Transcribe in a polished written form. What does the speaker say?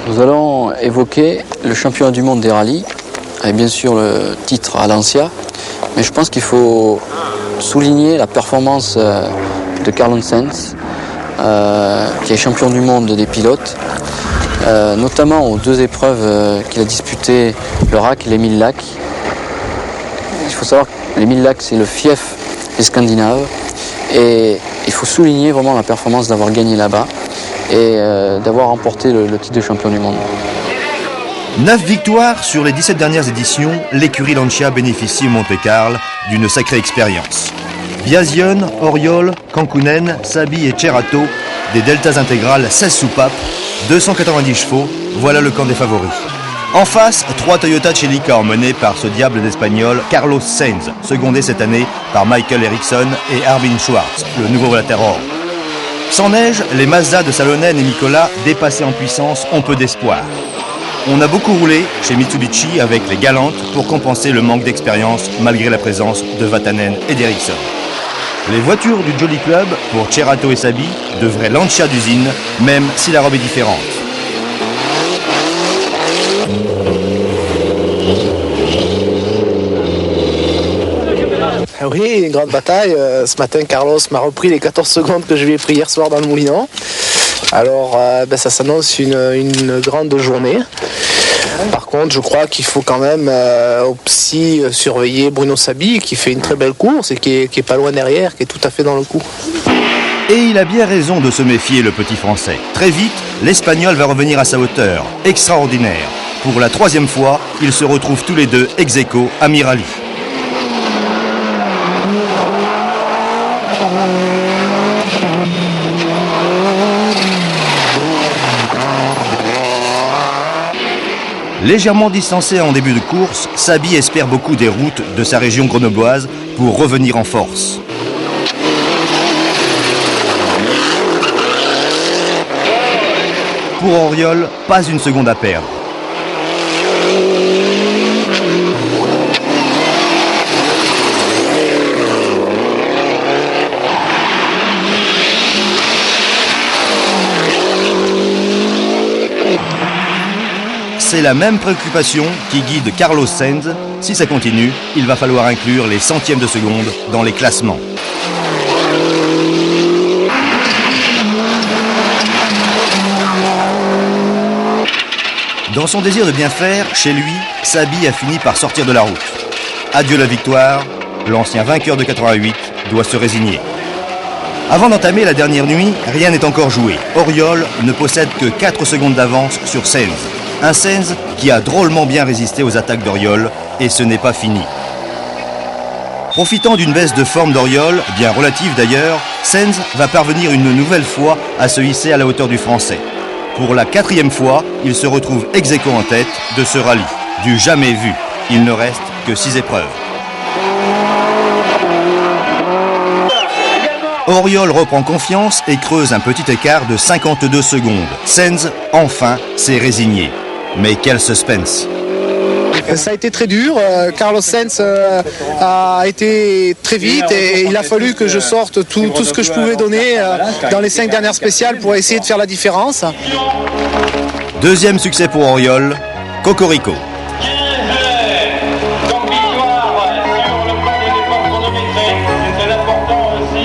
Nous allons évoquer le championnat du monde des rallyes, avec bien sûr le titre à Lancia, mais je pense qu'il faut souligner la performance de Carlos Sainz, qui est champion du monde des pilotes, notamment aux deux épreuves qu'il a disputées, le RAC et les 1000 lacs. Il faut savoir que les 1000 lacs, c'est le fief des Scandinaves, et il faut souligner vraiment la performance d'avoir gagné là-bas et d'avoir remporté le titre de champion du monde. 9 victoires sur les 17 dernières éditions, l'écurie Lancia bénéficie au Monte-Carlo d'une sacrée expérience. Biasion, Oriol, Kankkunen, Saby et Cerrato, des deltas intégrales 16 soupapes, 290 chevaux, voilà le camp des favoris. En face, 3 Toyota Celica emmenés par ce diable d'Espagnol, Carlos Sainz, secondé cette année par Michael Eriksson et Armin Schwartz, le nouveau Volterra. Sans neige, les Mazda de Salonen et Nicolas, dépassés en puissance, ont peu d'espoir. On a beaucoup roulé chez Mitsubishi avec les Galantes pour compenser le manque d'expérience malgré la présence de Vatanen et d'Eriksson. Les voitures du Jolly Club, pour Cerrato et Saby, devraient Lancia d'usine, même si la robe est différente. Oui, une grande bataille. Ce matin, Carlos m'a repris les 14 secondes que je lui ai pris hier soir dans le Moulinan. Alors, ça s'annonce une grande journée. Par contre, je crois qu'il faut quand même aussi surveiller Bruno Saby, qui fait une très belle course et qui est pas loin derrière, qui est tout à fait dans le coup. Et il a bien raison de se méfier, le petit Français. Très vite, l'Espagnol va revenir à sa hauteur. Extraordinaire. Pour la 3e fois, ils se retrouvent tous les deux ex-aequo à Mirali. Légèrement distancé en début de course, Saby espère beaucoup des routes de sa région grenobloise pour revenir en force. Pour Oriol, pas une seconde à perdre. C'est la même préoccupation qui guide Carlos Sainz. Si ça continue, il va falloir inclure les centièmes de seconde dans les classements. Dans son désir de bien faire, chez lui, Saby a fini par sortir de la route. Adieu la victoire, l'ancien vainqueur de 88 doit se résigner. Avant d'entamer la dernière nuit, rien n'est encore joué. Oriol ne possède que 4 secondes d'avance sur Sainz. Un Sainz qui a drôlement bien résisté aux attaques d'Oriol, et ce n'est pas fini. Profitant d'une baisse de forme d'Oriol, bien relative d'ailleurs, Sainz va parvenir une nouvelle fois à se hisser à la hauteur du Français. Pour la 4e fois, il se retrouve ex-aequo en tête de ce rallye. Du jamais vu. Il ne reste que 6 épreuves. Oriol reprend confiance et creuse un petit écart de 52 secondes. Sainz, enfin, s'est résigné. Mais quel suspense! Ça a été très dur. Carlos Sainz a été très vite et il a fallu que je sorte tout ce que je pouvais donner dans les 5 dernières spéciales pour essayer de faire la différence. 2e succès pour Oriol, Cocorico.